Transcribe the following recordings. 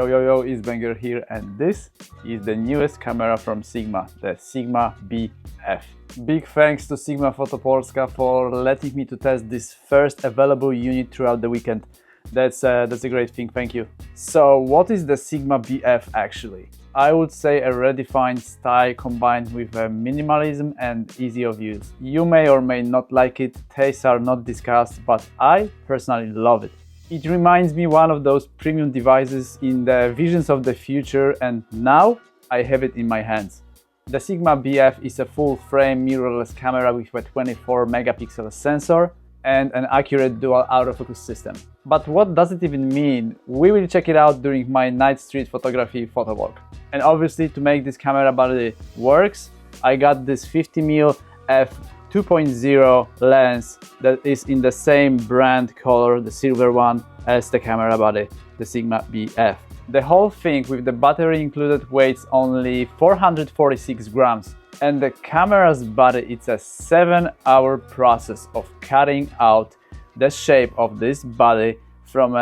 Yo, eastbanger here, and this is the newest camera from Sigma, the Sigma BF. Big thanks to Sigma Photo Polska for letting me to test this first available unit throughout the weekend. That's a great thing, thank you. So what is the Sigma BF actually? I would say a redefined style combined with minimalism and easy of use. You may or may not like it, tastes are not discussed, but I personally love it. It reminds me one of those premium devices in the visions of the future, and now I have it in my hands. The Sigma BF is a full-frame mirrorless camera with a 24 megapixel sensor and an accurate dual autofocus system. But what does it even mean? We will check it out during my night street photography photo walk. And obviously, to make this camera body works, I got this 50mm f2.0 lens that is in the same brand color, the silver one, as the camera body, the Sigma BF. The whole thing with the battery included weighs only 446 grams. And the camera's body, it's a 7-hour process of cutting out the shape of this body from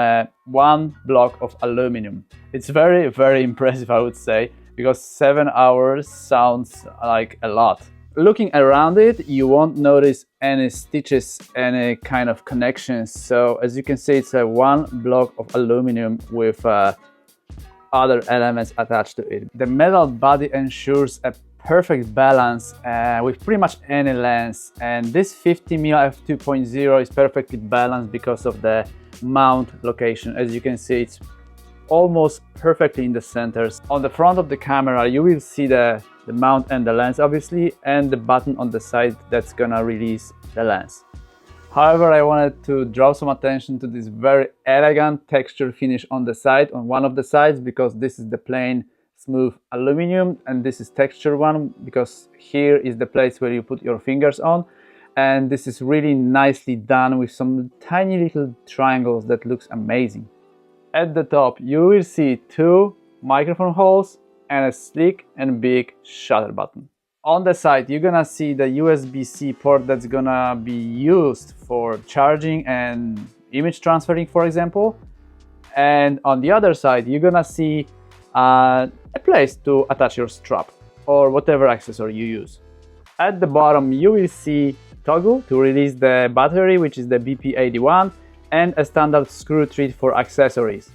one block of aluminum. It's very, very impressive, I would say, because 7 hours sounds like a lot. Looking around it, you won't notice any stitches, any kind of connections. So as you can see, it's a one block of aluminum with other elements attached to it. The metal body ensures a perfect balance with pretty much any lens, and this 50mm f2.0 is perfectly balanced because of the mount location. As you can see, it's almost perfectly in the centers. On the front of the camera you will see the mount and the lens obviously, and the button on the side that's gonna release the lens. However, I wanted to draw some attention to this very elegant texture finish on the side, on one of the sides, because this is the plain smooth aluminum and this is texture one, because here is the place where you put your fingers on, and this is really nicely done with some tiny little triangles that looks amazing. At the top you will see two microphone holes and a sleek and big shutter button. On the side you're gonna see the USB-C port that's gonna be used for charging and image transferring, for example, and on the other side you're gonna see a place to attach your strap or whatever accessory you use. At the bottom you will see toggle to release the battery, which is the BP81, and a standard screw thread for accessories.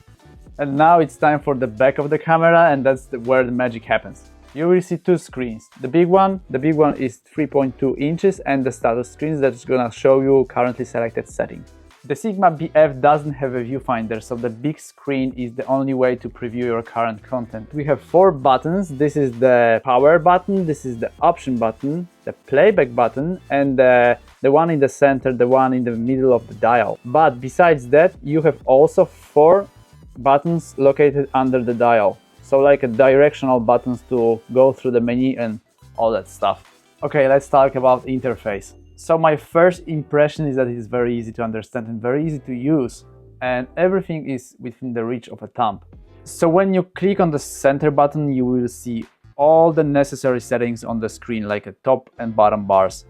And now it's time for the back of the camera, and that's where the magic happens. You will see two screens. The big one is 3.2 inches, and the status screen that's gonna show you currently selected settings. The Sigma BF doesn't have a viewfinder, so the big screen is the only way to preview your current content. We have 4 buttons. This is the power button, this is the option button, the playback button, and the one in the center, the one in the middle of the dial. But besides that, you have also 4 buttons located under the dial. So like a directional buttons to go through the menu and all that stuff. Okay, let's talk about interface. So my first impression is that it is very easy to understand and very easy to use, and everything is within the reach of a thumb. So when you click on the center button, you will see all the necessary settings on the screen, like a top and bottom bars.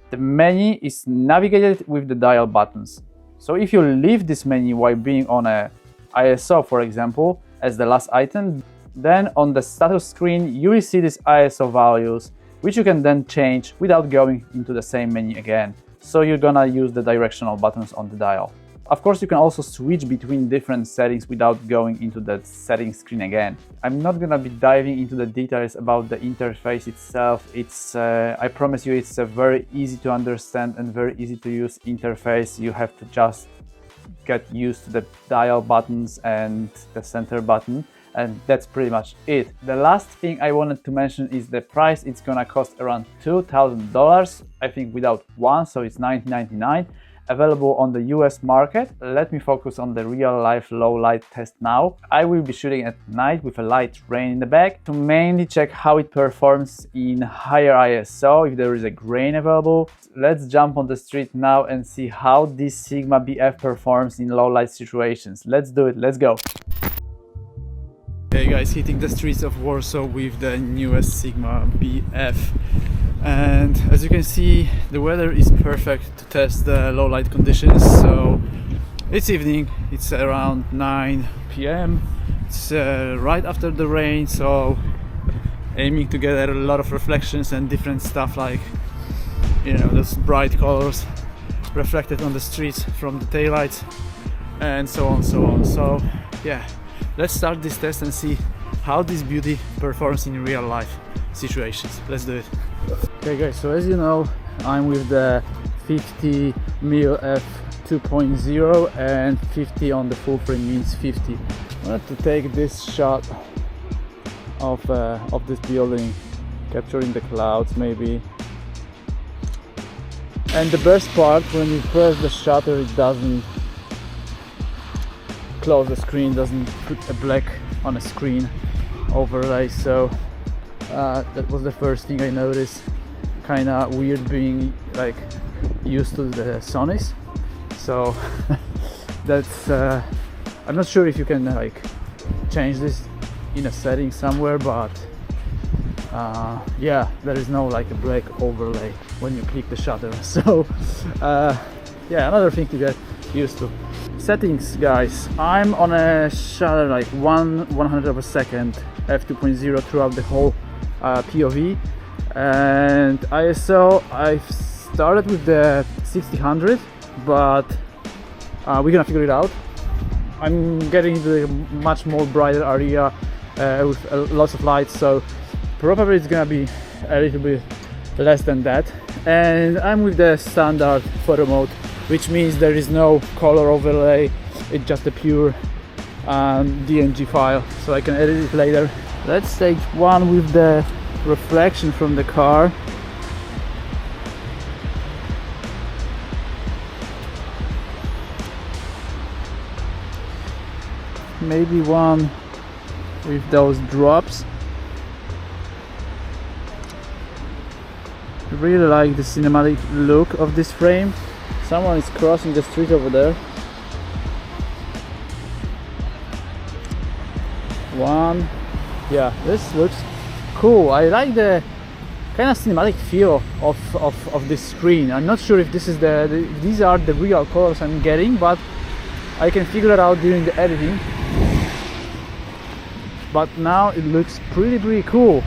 The menu is navigated with the dial buttons. So if you leave this menu while being on a ISO, for example, as the last item, then on the status screen you will see these ISO values, which you can then change without going into the same menu again. So you're gonna use the directional buttons on the dial. Of course, you can also switch between different settings without going into the settings screen again. I'm not gonna be diving into the details about the interface itself. I promise you, it's a very easy to understand and very easy to use interface. You have to just get used to the dial buttons and the center button, and that's pretty much it. The last thing I wanted to mention is the price. It's gonna cost around $2,000, I think, without one, so it's $19.99, available on the US market. Let me focus on the real life low light test now. I will be shooting at night with a light rain in the back to mainly check how it performs in higher ISO, if there is a grain available. Let's jump on the street now and see how this Sigma BF performs in low light situations. Let's do it, let's go. Hey guys, hitting the streets of Warsaw with the newest Sigma BF, and as you can see the weather is perfect to test the low light conditions, so It's evening, it's around 9 p.m. It's right after the rain, so aiming to get a lot of reflections and different stuff, like, you know, those bright colors reflected on the streets from the taillights and so on. So yeah, let's start this test and see how this beauty performs in real life situations. Let's do it. Okay guys, so as you know, I'm with the 50 mm f 2.0 and 50 on the full frame means 50. I wanted to take this shot of this building, capturing the clouds maybe. And the best part, when you press the shutter, it doesn't close the screen, doesn't put a black on a screen overlay. So that was the first thing I noticed. Kinda weird being like used to the Sonys. So that's I'm not sure if you can like change this in a setting somewhere, but yeah, there is no like a black overlay when you click the shutter. So yeah, another thing to get used to. Settings guys, I'm on a shutter like 1/100 of a second f2.0 throughout the whole POV, and ISO I've started with the 6000, but we're gonna figure it out. I'm getting the much more brighter area with lots of lights, so probably it's gonna be a little bit less than that. And I'm with the standard photo mode, which means there is no color overlay, it's just a pure DNG file, so I can edit it later. Let's take one with the reflection from the car. Maybe one with those drops. I really like the cinematic look of this frame. Someone is crossing the street over there. One. Yeah, this looks cool. I like the kind of cinematic feel of this screen. I'm not sure if this is these are the real colors I'm getting, but I can figure it out during the editing. But now it looks pretty cool.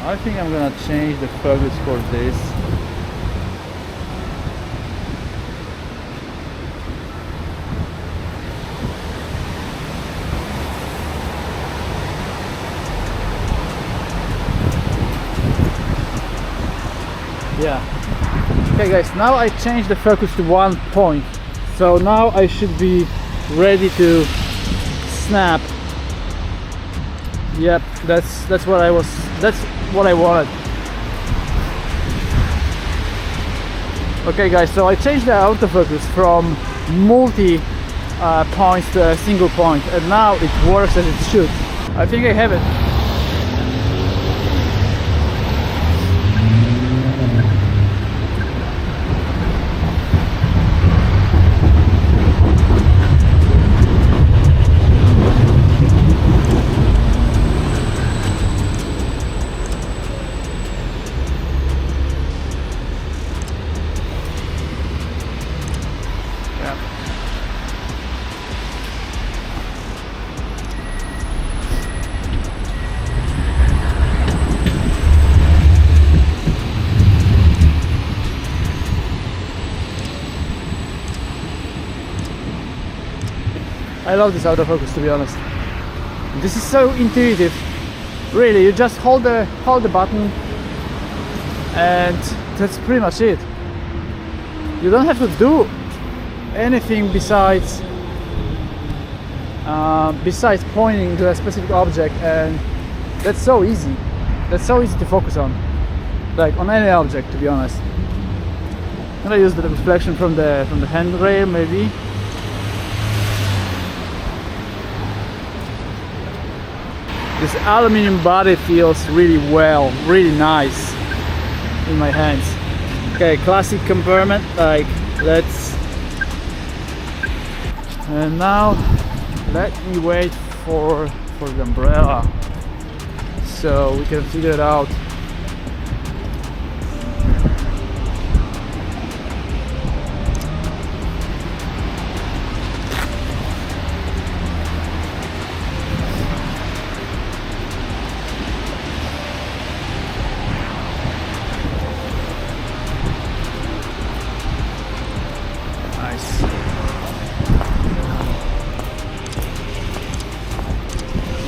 I think I'm gonna change the focus for this. Yeah. Okay guys, now I changed the focus to 1 point. So now I should be ready to snap. Yep, that's what I wanted. Okay guys, so I changed the autofocus from multi points to a single point, and now it works as it should. I think I have it. love this autofocus, to be honest. This is so intuitive. Really, you just hold the button and that's pretty much it. You don't have to do anything besides pointing to a specific object, and that's so easy. That's so easy to focus on, like on any object, to be honest. I'm gonna use the reflection from the handrail, maybe. This aluminum body feels really well, really nice in my hands. Okay, classic compartment. Like, and now let me wait for the umbrella so we can figure it out.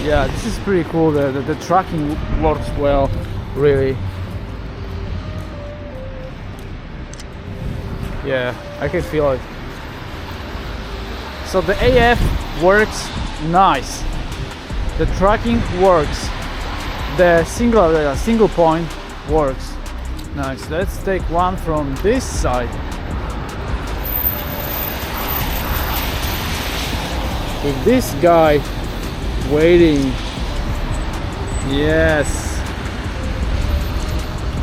Yeah, this is pretty cool. The tracking works well, really. Yeah, I can feel it. So the AF works nice. The tracking works. The single point works nice. Let's take one from this side. With this guy waiting. Yes,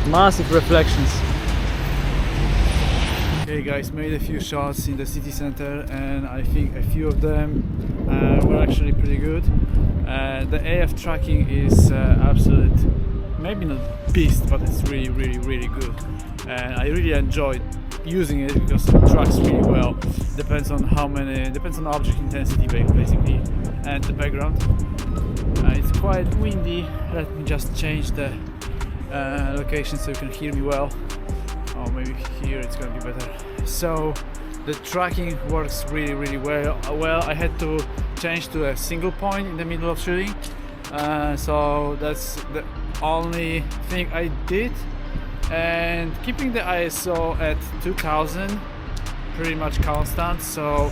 massive reflections. Okay guys, made a few shots in the city center and I think a few of them were actually pretty good. The AF tracking is absolute, maybe not beast, but it's really good, and I really enjoyed using it because it tracks really well. Depends on object intensity basically, and the background. It's quite windy. Let me just change the location so you can hear me well. Or maybe here it's gonna be better. So the tracking works really well. I had to change to a single point in the middle of shooting, so that's the only thing I did, and keeping the ISO at 2000 pretty much constant, so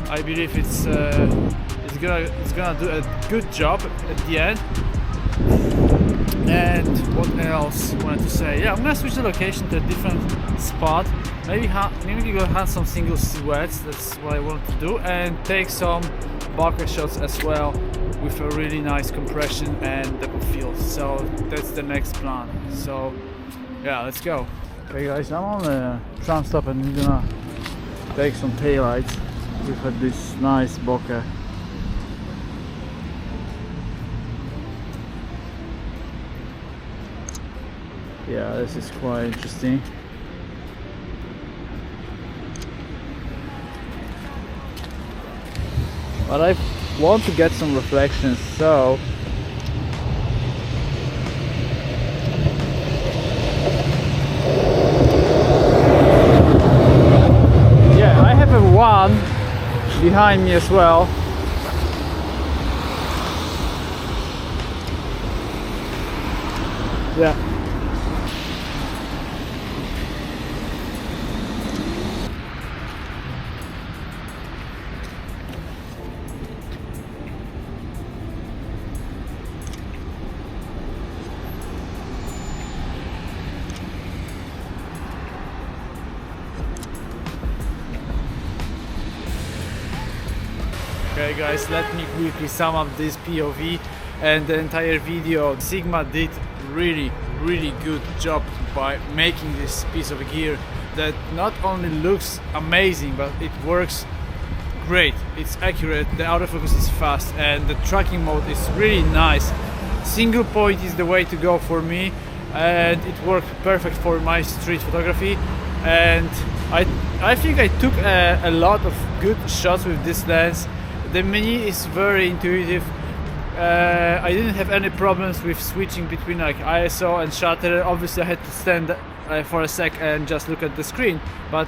I believe it's gonna do a good job at the end. And what else I wanted to say? Yeah, I'm gonna switch the location to a different spot. Maybe go hunt some single silhouettes. That's what I want to do, and take some bokeh shots as well with a really nice compression and depth of field. So that's the next plan. So yeah, let's go. Okay guys, I'm on the tram stop and I'm gonna take some taillights. We've had this nice bokeh. Yeah, this is quite interesting. But I want to get some reflections, so yeah, I have a one behind me as well. Yeah. Okay guys, let me quickly sum up this POV and the entire video. Sigma did really good job by making this piece of gear that not only looks amazing, but it works great. It's accurate, the autofocus is fast, and the tracking mode is really nice. Single point is the way to go for me, and it worked perfect for my street photography. And I think I took a lot of good shots with this lens. The Mini is very intuitive. I didn't have any problems with switching between like ISO and shutter. Obviously I had to stand for a sec and just look at the screen, but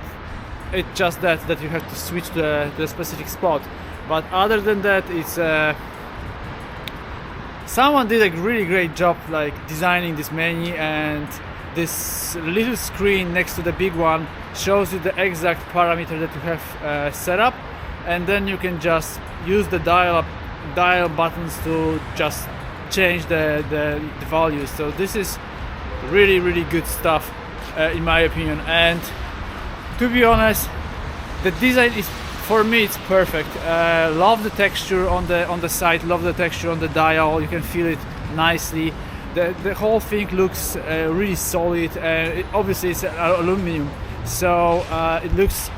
it's just that you have to switch to the specific spot. but other than that, it's someone did a really great job like designing this menu, and this little screen next to the big one shows you the exact parameter that you have set up, and then you can just use the dial buttons to just change the values. So this is really good stuff in my opinion, and to be honest, the design is, for me, it's perfect. Love the texture on the side, love the texture on the dial. You can feel it nicely. The whole thing looks really solid. Obviously it's aluminum, so it looks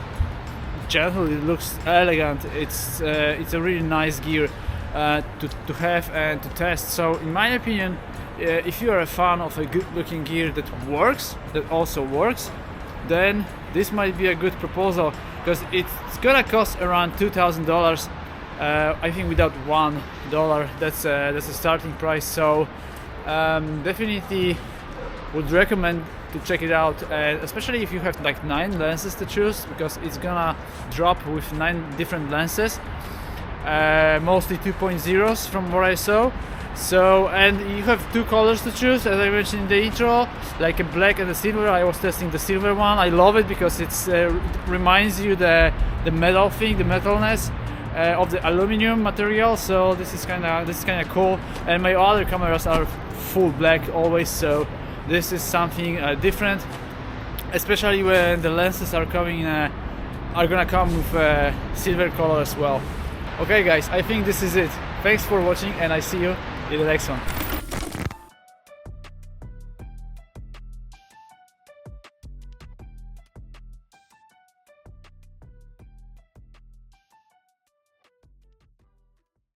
gentle, it looks elegant. It's a really nice gear to have and to test. So in my opinion, if you are a fan of a good looking gear that also works, then this might be a good proposal, because it's gonna cost around $2,000. I think without $1, that's a starting price. So definitely would recommend to check it out, especially if you have like 9 lenses to choose, because it's gonna drop with 9 different lenses, mostly 2.0s from what I saw. So, and you have 2 colors to choose, as I mentioned in the intro, like a black and a silver. I was testing the silver one. I love it because it reminds you the metal thing, the metalness of the aluminum material. So this is kind of cool. And my other cameras are full black always, so this is something different, especially when the lenses are gonna come with silver color as well. Okay guys, I think this is it. Thanks for watching, and I see you in the next one.